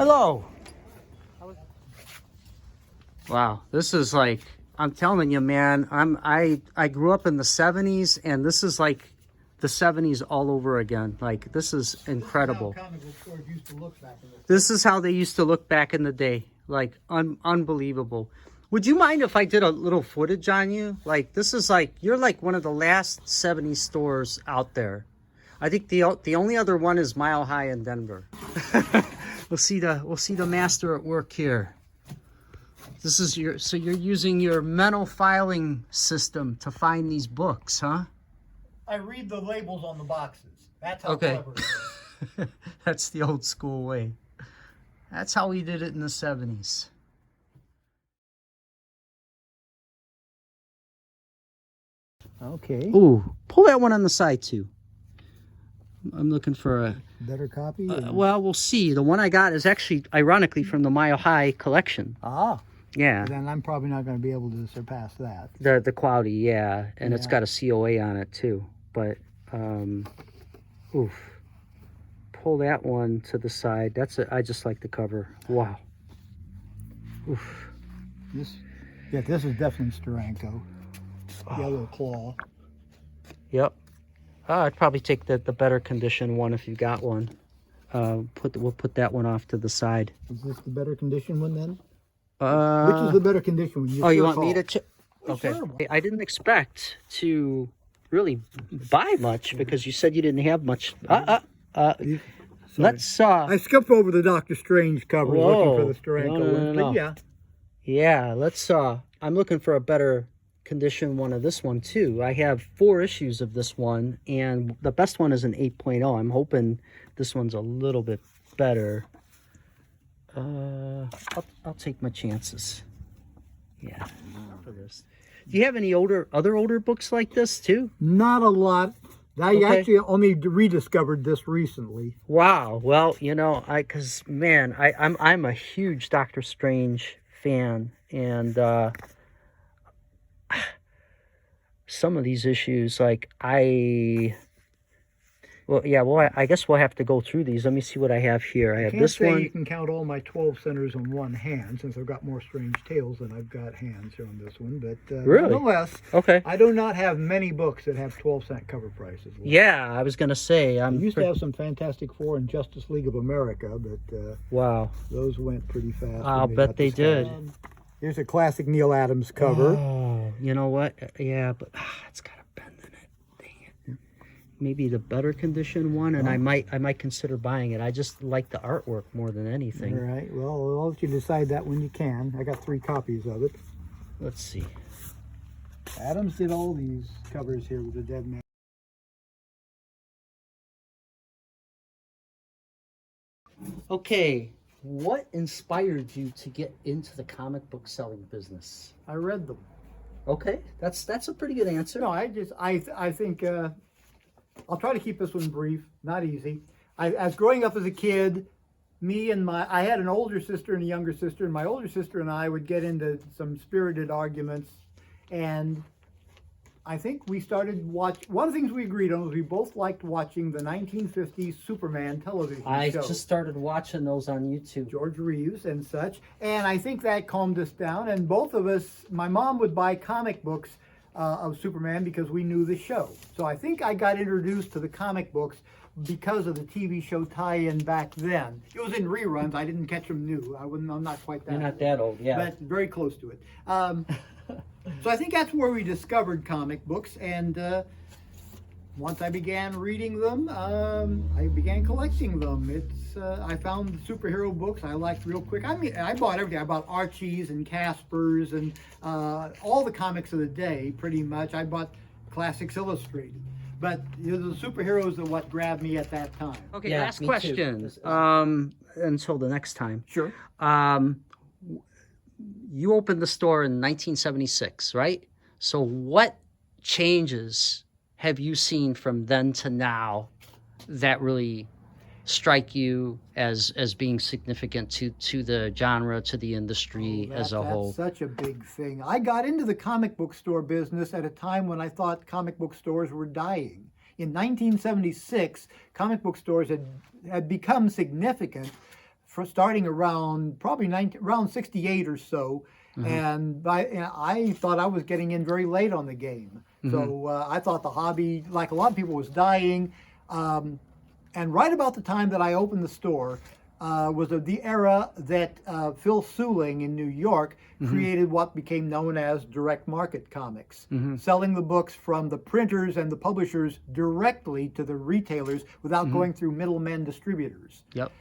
Hello. Wow, this is like, I'm telling you, man, I grew up in the 70s, and this is like the 70s all over again. Like, this is incredible. This is how they used to look back in the day. Like, unbelievable. Would you mind if I did a little footage on you? Like, this is like, you're like one of the last 70s stores out there. I think the only other one is Mile High in Denver. We'll see the master at work here. This is so you're using your mental filing system to find these books, huh? I read the labels on the boxes. That's how Okay. clever it is. That's the old school way. That's how we did it in the 70s. Okay. Ooh, pull that one on the side too. I'm looking for a Better copy? well, we'll see. The one I got is actually, ironically, from the Mile High collection. Ah. Yeah. Then I'm probably not going to be able to surpass that. The quality, yeah. And it's Yeah. got a COA on it too. But, oof. Pull that one to the side. I just like the cover. Wow. Oof. This is definitely Steranko. Yellow claw. Yep. I'd probably take the better condition one if you got one. We'll put that one off to the side. Is this the better condition one then? Which is the better condition one? You want me to okay. Sure. I didn't expect to really buy much because you said you didn't have much. Let's I skipped over the Doctor Strange cover looking for the Steranko one. No. But yeah. Yeah, let's I'm looking for a better condition one of this one too. I have 4 issues of this one, and the best one is an 8.0. I'm hoping this one's a little bit better. I'll take my chances. Yeah. For this. Do you have any other older books like this too? Not a lot. I actually only rediscovered this recently. Wow. Well, I'm a huge Doctor Strange fan, and some of these issues, I guess we'll have to go through these. Let me see what I have here. I have this one. You can count all my 12 centers on one hand, since I've got more Strange Tales than I've got hands here on this one. But really? Nonetheless, okay. I do not have many books that have 12-cent cover prices left. Yeah, I was going to say. I used to have some Fantastic Four and Justice League of America, but wow, those went pretty fast. I'll bet they did. Here's a classic Neil Adams cover. Oh, you know what? Yeah, but it's got a bend in it. Dang it. Maybe the better condition one, and I might consider buying it. I just like the artwork more than anything. All right. Well, I'll let you decide that when you can. I got 3 copies of it. Let's see. Adams did all these covers here with the Dead Man. Okay. What inspired you to get into the comic book selling business? I read them. Okay, that's a pretty good answer. No, I think I'll try to keep this one brief, not easy. As growing up as a kid, I had an older sister and a younger sister, and my older sister and I would get into some spirited arguments, and I think we started one of the things we agreed on was we both liked watching the 1950s Superman television show. I just started watching those on YouTube. George Reeves and such. And I think that calmed us down. And both of us, my mom would buy comic books of Superman because we knew the show. So I think I got introduced to the comic books because of the TV show tie-in back then. It was in reruns. I didn't catch them new. I'm not quite that You're not that old, yeah. But very close to it. So I think that's where we discovered comic books, and once I began reading them, I began collecting them. I found superhero books I liked real quick. I mean, I bought everything. I bought Archie's and Casper's and all the comics of the day, pretty much. I bought Classics Illustrated. But the superheroes are what grabbed me at that time. Okay, yeah, last question. Until the next time. Sure. You opened the store in 1976, right? So what changes have you seen from then to now that really strike you as being significant to the genre, to the industry as a whole? That's such a big thing. I got into the comic book store business at a time when I thought comic book stores were dying. In 1976, comic book stores had become significant starting around probably around 68 or so. And I thought I was getting in very late on the game. So I thought the hobby, like a lot of people, was dying. And right about the time that I opened the store was the era that Phil Suling in New York created what became known as direct market comics, selling the books from the printers and the publishers directly to the retailers without going through middlemen distributors. Yep.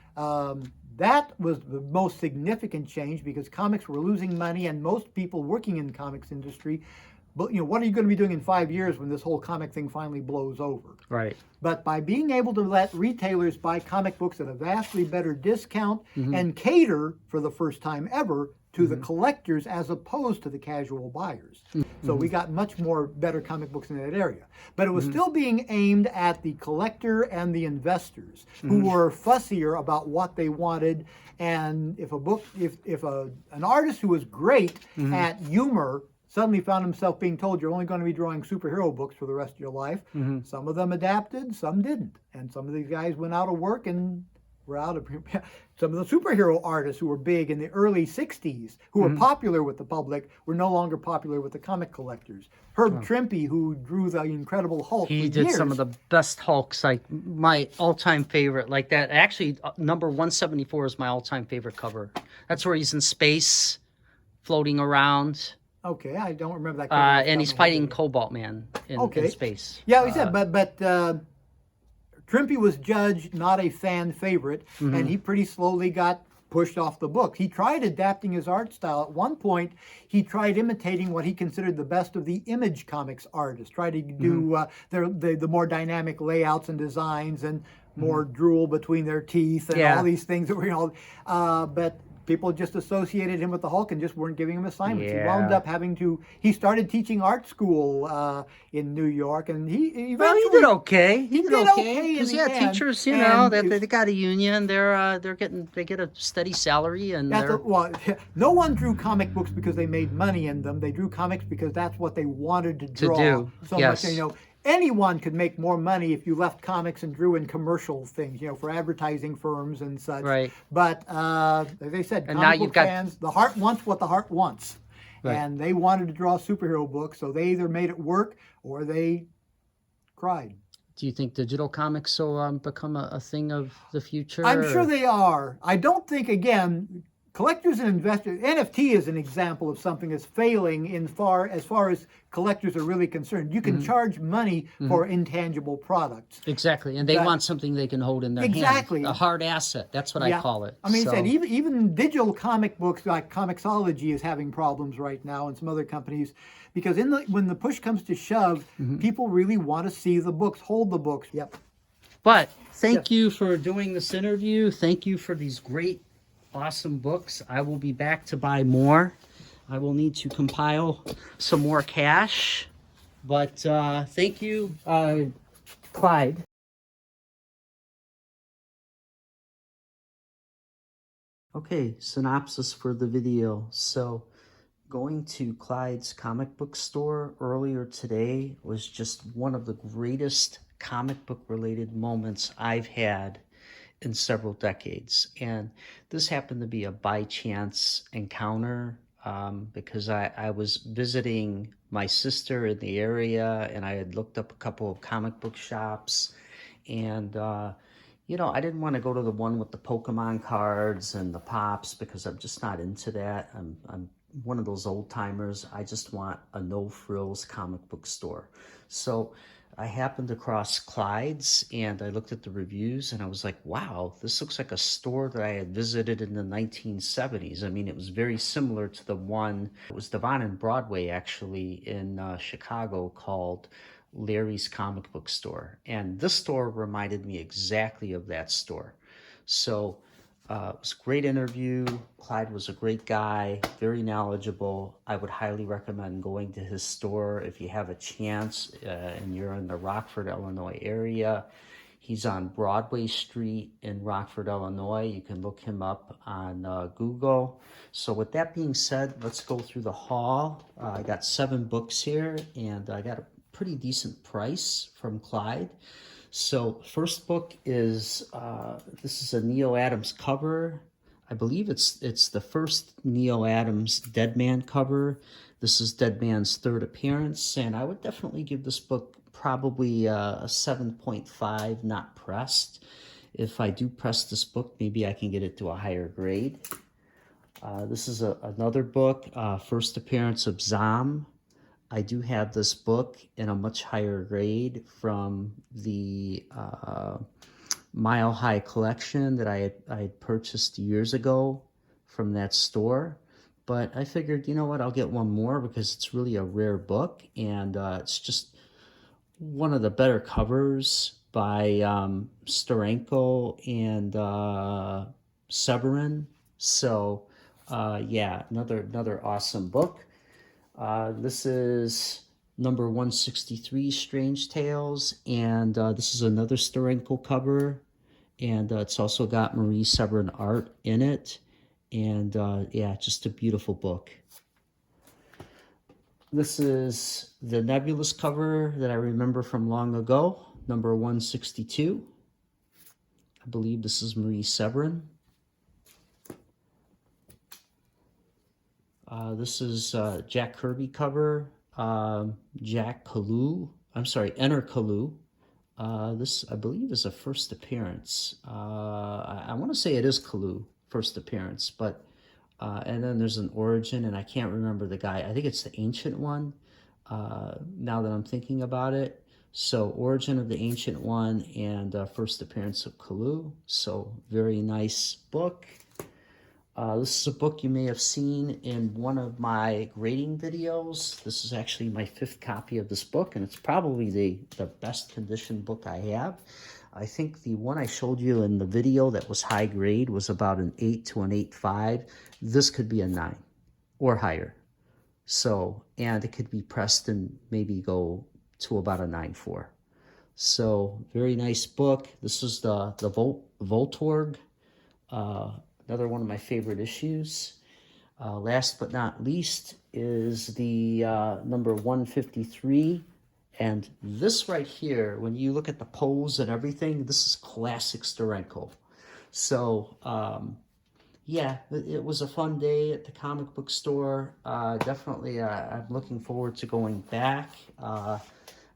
That was the most significant change because comics were losing money, and most people working in the comics industry, but what are you going to be doing in 5 years when this whole comic thing finally blows over? Right. But by being able to let retailers buy comic books at a vastly better discount and cater for the first time ever to the collectors as opposed to the casual buyers. So we got much more better comic books in that area. But it was still being aimed at the collector and the investors who were fussier about what they wanted. And if an artist who was great at humor suddenly found himself being told you're only going to be drawing superhero books for the rest of your life, some of them adapted, some didn't. And some of these guys went out of work and were out of some of the superhero artists who were big in the early 60s, who were popular with the public, were no longer popular with the comic collectors. Herb Trimpe, who drew the Incredible Hulk, He for did years. some of the best Hulks, like my all-time favorite, like that. Actually, number 174 is my all-time favorite cover. That's where he's in space, floating around. Okay, I don't remember that. cover. And he's fighting Cobalt Man in space. Yeah, he said, but Trimpe was judged not a fan favorite, and he pretty slowly got pushed off the book. He tried adapting his art style. At one point, he tried imitating what he considered the best of the Image Comics artists, tried to do the more dynamic layouts and designs and more drool between their teeth and all these things that were, but people just associated him with the Hulk and just weren't giving him assignments. Yeah. He wound up he started teaching art school in New York, and he eventually... Well, he did okay. He did okay in because the end. teachers, And they got a union. They get a steady salary, and no one drew comic books because they made money in them. They drew comics because that's what they wanted to draw. do. So Yes. much, anyone could make more money if you left comics and drew in commercial things, for advertising firms and such. Right. But as they said, And comic now you've book got- fans, the heart wants what the heart wants. Right. And they wanted to draw superhero books, so they either made it work or they cried. Do you think digital comics will become a thing of the future? I'm sure they are. I don't think, again, collectors and investors, NFT is an example of something that's failing as far as collectors are really concerned. You can charge money for intangible products. Exactly, and they want something they can hold in their Exactly. hand. A hard asset. That's what I call it. I mean, So- said even digital comic books like Comixology is having problems right now, and some other companies, because when the push comes to shove, people really want to see the books, hold the books. Yep. But thank you for doing this interview. Thank you for these great, awesome books. I will be back to buy more. I will need to compile some more cash. But thank you, Clyde. Okay, synopsis for the video. So, going to Clyde's comic book store earlier today was just one of the greatest comic book related moments I've had in several decades. And this happened to be a by chance encounter because I was visiting my sister in the area, and I had looked up a couple of comic book shops, and I didn't want to go to the one with the Pokemon cards and the Pops because I'm just not into that. I'm one of those old timers. I just want a no frills comic book store. So I happened across Clyde's, and I looked at the reviews, and I was like, wow, this looks like a store that I had visited in the 1970s. I mean, it was very similar to the one, it was Devon and Broadway actually in Chicago, called Larry's Comic Book Store. And this store reminded me exactly of that store. So it was a great interview. Clyde was a great guy, very knowledgeable. I would highly recommend going to his store if you have a chance and you're in the Rockford, Illinois area. He's on Broadway Street in Rockford, Illinois. You can look him up on Google. So with that being said, let's go through the haul. I got 7 books here, and I got a pretty decent price from Clyde. So first book is, this is a Neal Adams cover. I believe it's the first Neil Adams Dead Man cover. This is Dead Man's third appearance, and I would definitely give this book probably a 7.5, not pressed. If I do press this book, maybe I can get it to a higher grade. This is another book, first appearance of Zom. I do have this book in a much higher grade from the Mile High collection that I had purchased years ago from that store. But I figured, you know what, I'll get one more because it's really a rare book, and it's just one of the better covers by Steranko and Severin. So yeah, another awesome book. This is number 163, Strange Tales, and this is another Steranko cover, and it's also got Marie Severin art in it, and yeah, just a beautiful book. This is the Nebulous cover that I remember from long ago, number 162. I believe this is Marie Severin. This is Jack Kirby cover, Jack Kalu. I'm sorry, Enter Kalu. This, I believe, is a first appearance. I want to say it is Kalu, first appearance, but and then there's an origin, and I can't remember the guy. I think it's the Ancient One, now that I'm thinking about it. So origin of the Ancient One and first appearance of Kalu. So very nice book. This is a book you may have seen in one of my grading videos. This is actually my 5th copy of this book, and it's probably the best condition book I have. I think the one I showed you in the video that was high grade was about an 8 to an 8.5. This could be a 9 or higher. So, and it could be pressed and maybe go to about a 9.4. So, very nice book. This is the Voltorg. Another one of my favorite issues. Last but not least is the number 153. And this right here, when you look at the pose and everything, this is classic Steranko. So, yeah, it was a fun day at the comic book store. Definitely, I'm looking forward to going back. I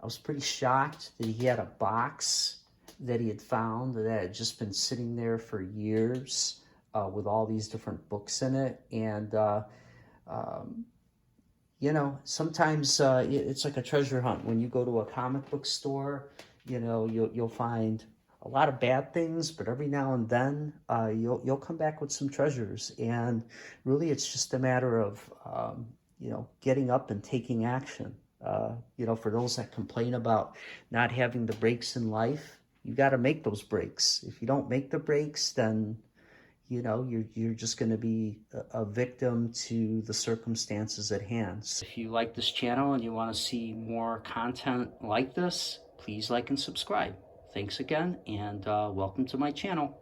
was pretty shocked that he had a box that he had found that had just been sitting there for years. With all these different books in it, and you know, sometimes it's like a treasure hunt. When you go to a comic book store, you know, you'll find a lot of bad things, but every now and then you'll come back with some treasures. And really, it's just a matter of you know, getting up and taking action. You know, for those that complain about not having the breaks in life, you got to make those breaks. If you don't make the breaks, then you know, you're just going to be a victim to the circumstances at hand. So if you like this channel and you want to see more content like this, please like and subscribe. Thanks again, and welcome to my channel.